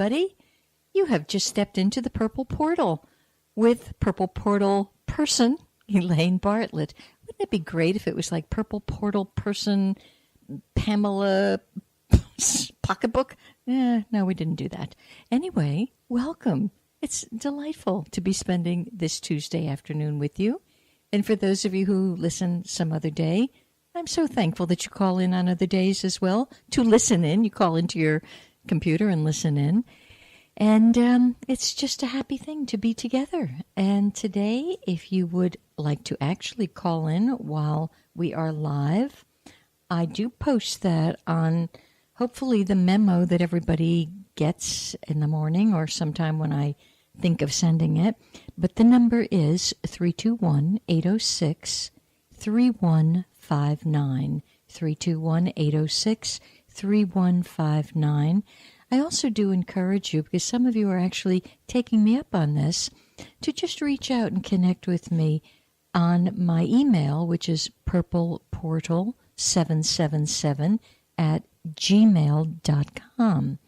everybody. You have just stepped into the Purple Portal with Purple Portal person, Elaine Bartlett. Wouldn't it be great if it was like Purple Portal person, Pamela pocketbook? No, we didn't do that. Anyway, welcome. It's delightful to be spending this Tuesday afternoon with you. And for those of you who listen some other day, I'm so thankful that you call in on other days as well to listen in. You call into your computer and listen in. And it's just a happy thing to be together. And today, if you would like to actually call in while we are live, I do post that on hopefully the memo that everybody gets in the morning or sometime when I think of sending it. But the number is 321-806-3159. 321-806-3159. I also do encourage you, because some of you are actually taking me up on this, to just reach out and connect with me on my email, which is purpleportal777 at gmail.com.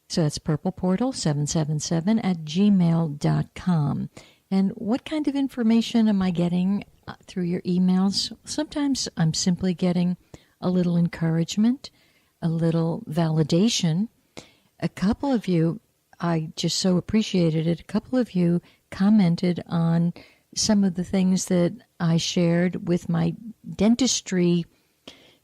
So that's purpleportal777 at gmail.com. And what kind of information am I getting through your emails? Sometimes I'm simply getting a little encouragement, a little validation. A couple of you, I just so appreciated it. A couple of you commented on some of the things that I shared with my dentistry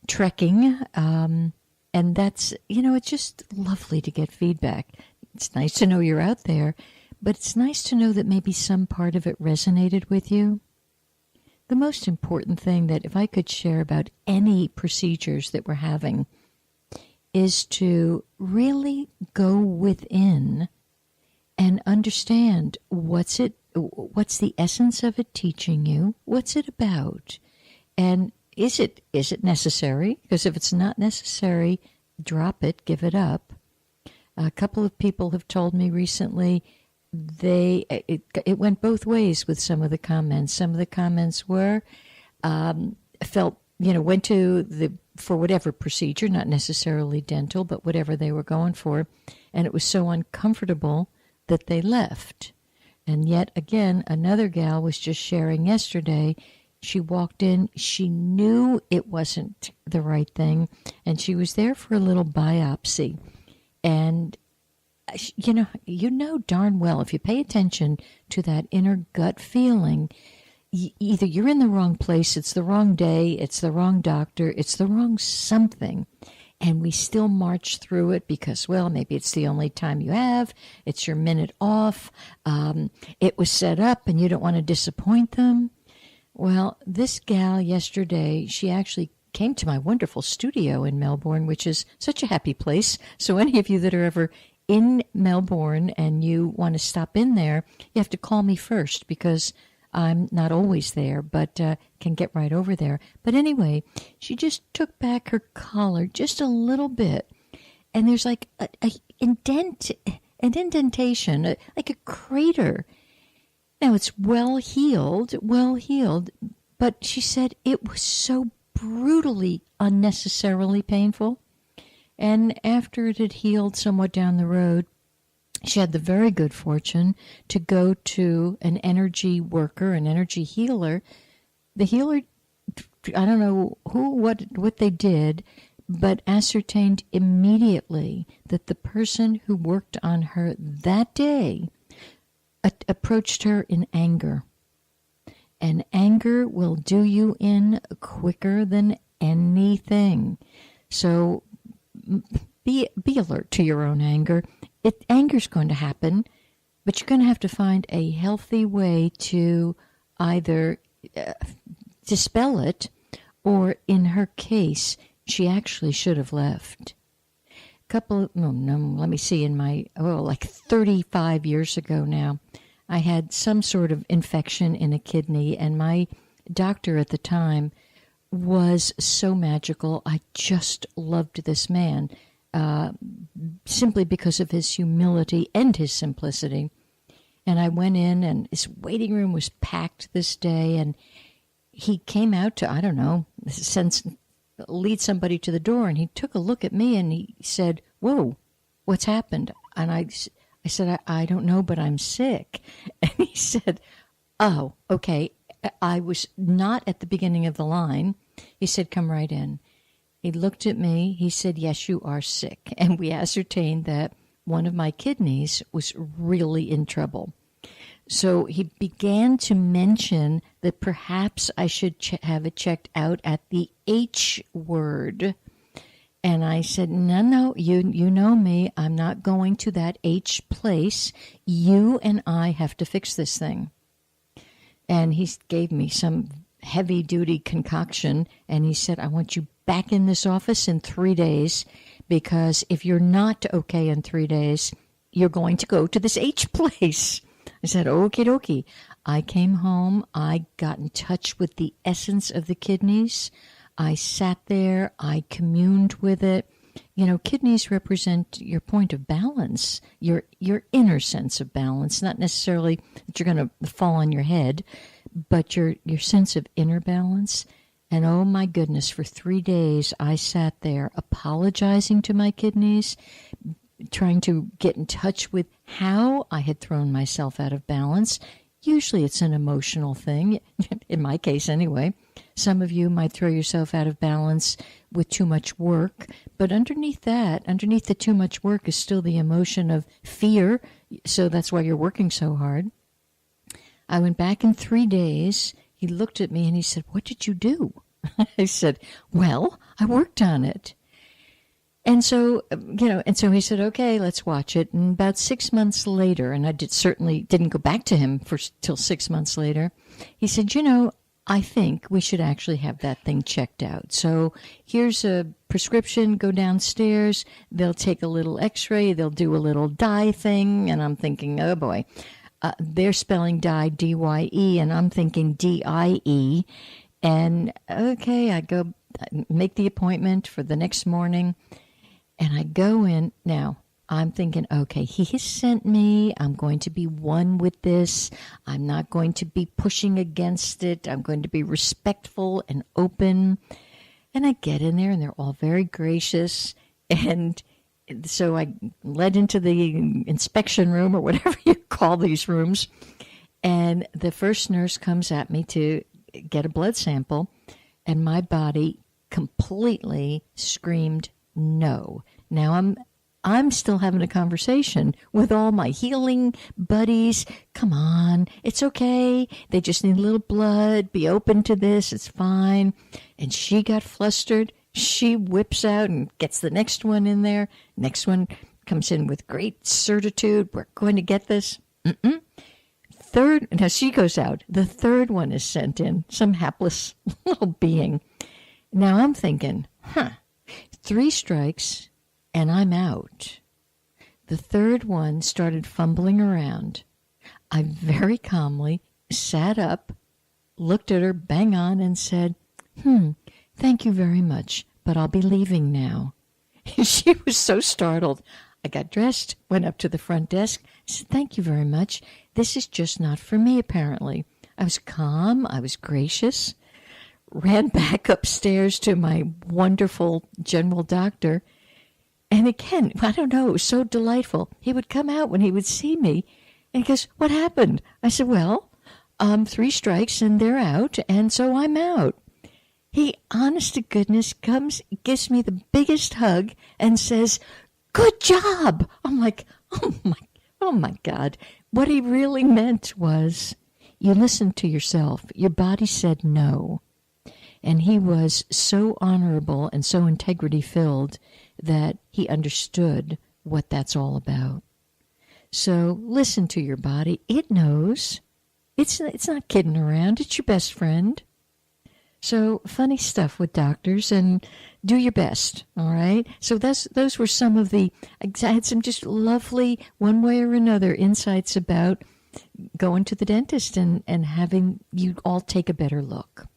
trekking. And that's, it's just lovely to get feedback. It's nice to know you're out there, but it's nice to know that maybe some part of it resonated with you. The most important thing that if I could share about any procedures that we're having is to really go within and understand what's the essence of it teaching you, what's it about, and is it necessary? Because if it's not necessary, drop it, give it up. A couple of people have told me recently it went both ways with some of the comments. Some of the comments were went to for whatever procedure, not necessarily dental, but whatever they were going for, and it was so uncomfortable that they left. And yet again, another gal was just sharing yesterday. She walked in, she knew it wasn't the right thing, and she was there for a little biopsy. And you know darn well, if you pay attention to that inner gut feeling, either you're in the wrong place, it's the wrong day, it's the wrong doctor, it's the wrong something. And we still march through it because, well, maybe it's the only time you have, it's your minute off, it was set up and you don't want to disappoint them. Well, this gal yesterday, she actually came to my wonderful studio in Melbourne, which is such a happy place. So any of you that are ever in Melbourne and you want to stop in there, you have to call me first because I'm not always there, but can get right over there. But anyway, she just took back her collar just a little bit, and there's like an indentation, like a crater. Now, it's well healed, but she said it was so brutally, unnecessarily painful. And after it had healed somewhat down the road, she had the very good fortune to go to an energy worker, an energy healer. The healer, I don't know what they did, but ascertained immediately that the person who worked on her that day approached her in anger. And anger will do you in quicker than anything. So be alert to your own anger. Anger's going to happen, but you're going to have to find a healthy way to either dispel it, or in her case, she actually should have left. Let me see, like 35 years ago now, I had some sort of infection in a kidney, and my doctor at the time was so magical. I just loved this man. Simply because of his humility and his simplicity. And I went in, and his waiting room was packed this day, and he came out to, lead somebody to the door, and he took a look at me, and he said, "Whoa, what's happened?" I said, I don't know, but I'm sick. And he said, oh, okay. I was not at the beginning of the line. He said, come right in. He looked at me. He said, yes, you are sick. And we ascertained that one of my kidneys was really in trouble. So he began to mention that perhaps I should have it checked out at the H word. And I said, no, you know me. I'm not going to that H place. You and I have to fix this thing. And he gave me some heavy-duty concoction, and he said, I want you back in this office in 3 days, because if you're not okay in 3 days, you're going to go to this H place. I said, okie dokie. I came home. I got in touch with the essence of the kidneys. I sat there. I communed with it. You know, kidneys represent your point of balance, your inner sense of balance, not necessarily that you're going to fall on your head, but your sense of inner balance. And oh my goodness, for 3 days I sat there apologizing to my kidneys, trying to get in touch with how I had thrown myself out of balance. Usually it's an emotional thing, in my case anyway. Some of you might throw yourself out of balance with too much work, but underneath the too much work is still the emotion of fear, so that's why you're working so hard. I went back in 3 days. He looked at me and he said, what did you do? I said, well, I worked on it. And so, so he said, okay, let's watch it. And about 6 months later, and I certainly didn't go back to him till 6 months later, he said, I think we should actually have that thing checked out. So here's a prescription, go downstairs, they'll take a little x-ray, they'll do a little dye thing, and I'm thinking, oh boy, they're spelling dye, D-Y-E, and I'm thinking D-I-E. And okay, I go make the appointment for the next morning, and I go in. Now, I'm thinking, okay, he has sent me. I'm going to be one with this. I'm not going to be pushing against it. I'm going to be respectful and open. And I get in there, and they're all very gracious. And so I led into the inspection room, or whatever you call these rooms. And the first nurse comes at me to get a blood sample, and my body completely screamed no. Now I'm still having a conversation with all my healing buddies. Come on, it's okay. They just need a little blood. Be open to this. It's fine. And she got flustered. She whips out and gets the next one in there. Next one comes in with great certitude. We're going to get this. Third, now she goes out. The third one is sent in, some hapless little being. Now I'm thinking, 3 strikes and I'm out. The third one started fumbling around. I very calmly sat up, looked at her bang on, and said, thank you very much, but I'll be leaving now. She was so startled. I got dressed, went up to the front desk, said, thank you very much. This is just not for me, apparently. I was calm. I was gracious. Ran back upstairs to my wonderful general doctor. And again, I don't know, it was so delightful. He would come out when he would see me, and he goes, what happened? I said, well, 3 strikes and they're out, and so I'm out. He, honest to goodness, comes, gives me the biggest hug, and says, good job. I'm like, oh my God. What he really meant was, you listened to yourself. Your body said no. And he was so honorable and so integrity-filled that he understood what that's all about. So listen to your body. It knows. It's not kidding around. It's your best friend. So funny stuff with doctors, and do your best, all right? So those were some of I had some just lovely, one way or another, insights about going to the dentist and having you all take a better look.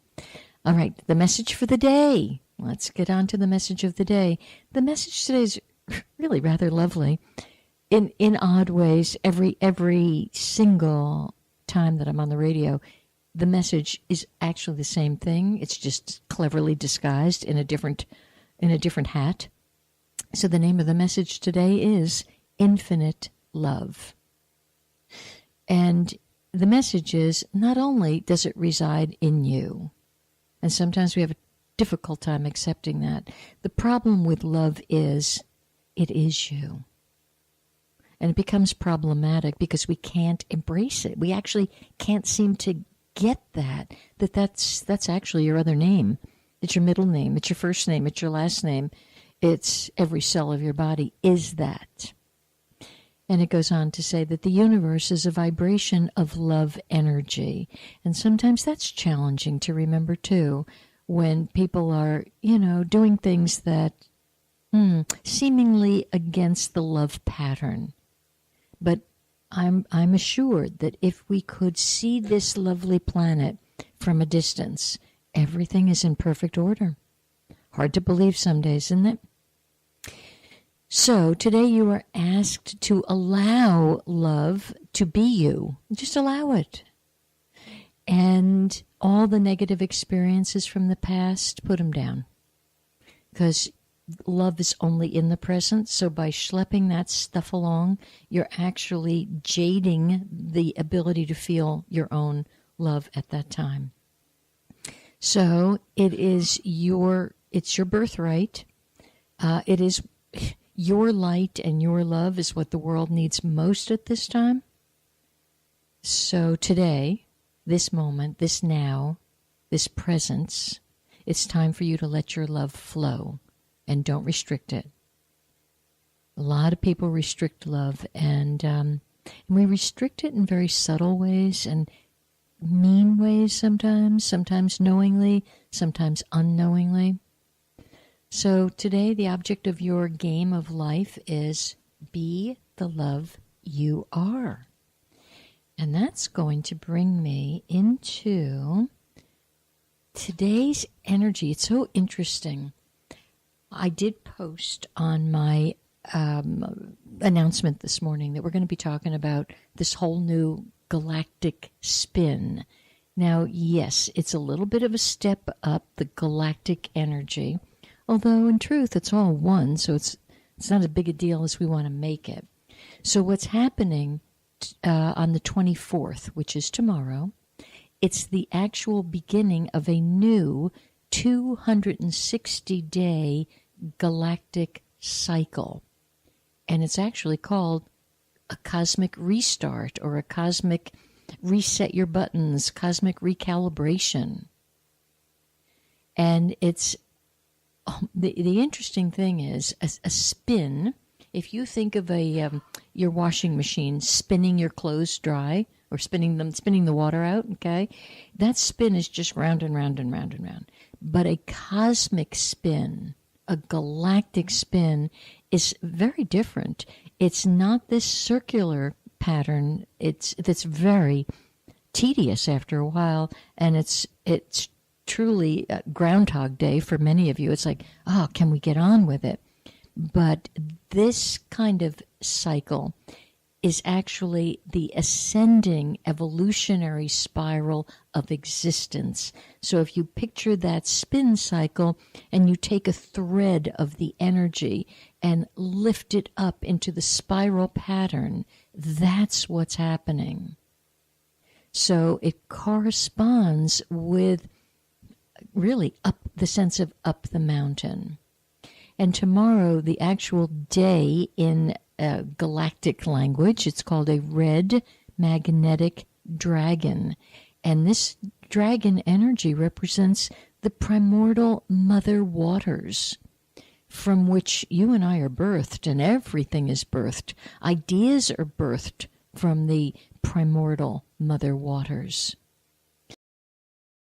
All right, the message for the day. Let's get on to the message of the day. The message today is really rather lovely. In odd ways, every single time that I'm on the radio, the message is actually the same thing. It's just cleverly disguised in a different hat. So the name of the message today is infinite love. And the message is, not only does it reside in you, and sometimes we have a difficult time accepting that. The problem with love is, it is you. And it becomes problematic because we can't embrace it. We actually can't seem to get that's actually your other name. It's your middle name. It's your first name. It's your last name. It's every cell of your body is that. And it goes on to say that the universe is a vibration of love energy. And sometimes that's challenging to remember too, when people are, doing things that seemingly against the love pattern. But I'm assured that if we could see this lovely planet from a distance, everything is in perfect order. Hard to believe some days, isn't it? So today you are asked to allow love to be you. Just allow it. And all the negative experiences from the past, put them down. Because love is only in the present. So by schlepping that stuff along, you're actually jading the ability to feel your own love at that time. So it's your birthright. It is your light and your love is what the world needs most at this time. So today, this moment, this now, this presence, it's time for you to let your love flow and don't restrict it. A lot of people restrict love, and we restrict it in very subtle ways and mean ways sometimes knowingly, sometimes unknowingly. So today, the object of your game of life is be the love you are. And that's going to bring me into today's energy. It's so interesting. I did post on my announcement this morning that we're going to be talking about this whole new galactic spin. Now, yes, it's a little bit of a step up, the galactic energy. Although, in truth, it's all one, so it's not as big a deal as we want to make it. So what's happening on the 24th, which is tomorrow, it's the actual beginning of a new 260-day galactic cycle. And it's actually called a cosmic restart or a cosmic reset your buttons, cosmic recalibration. And it's the interesting thing is a spin. If you think of your washing machine spinning your clothes dry or spinning the water out, okay, that spin is just round and round and round and round. But a cosmic spin, a galactic spin, is very different. It's not this circular pattern. That's very tedious after a while, and it's truly Groundhog Day for many of you. It's like, can we get on with it? But this kind of cycle is actually the ascending evolutionary spiral of existence. So if you picture that spin cycle and you take a thread of the energy and lift it up into the spiral pattern, that's what's happening. So it corresponds with really up the sense of up the mountain. And tomorrow, the actual day in galactic language, it's called a red magnetic dragon. And this dragon energy represents the primordial mother waters from which you and I are birthed, and everything is birthed. Ideas are birthed from the primordial mother waters.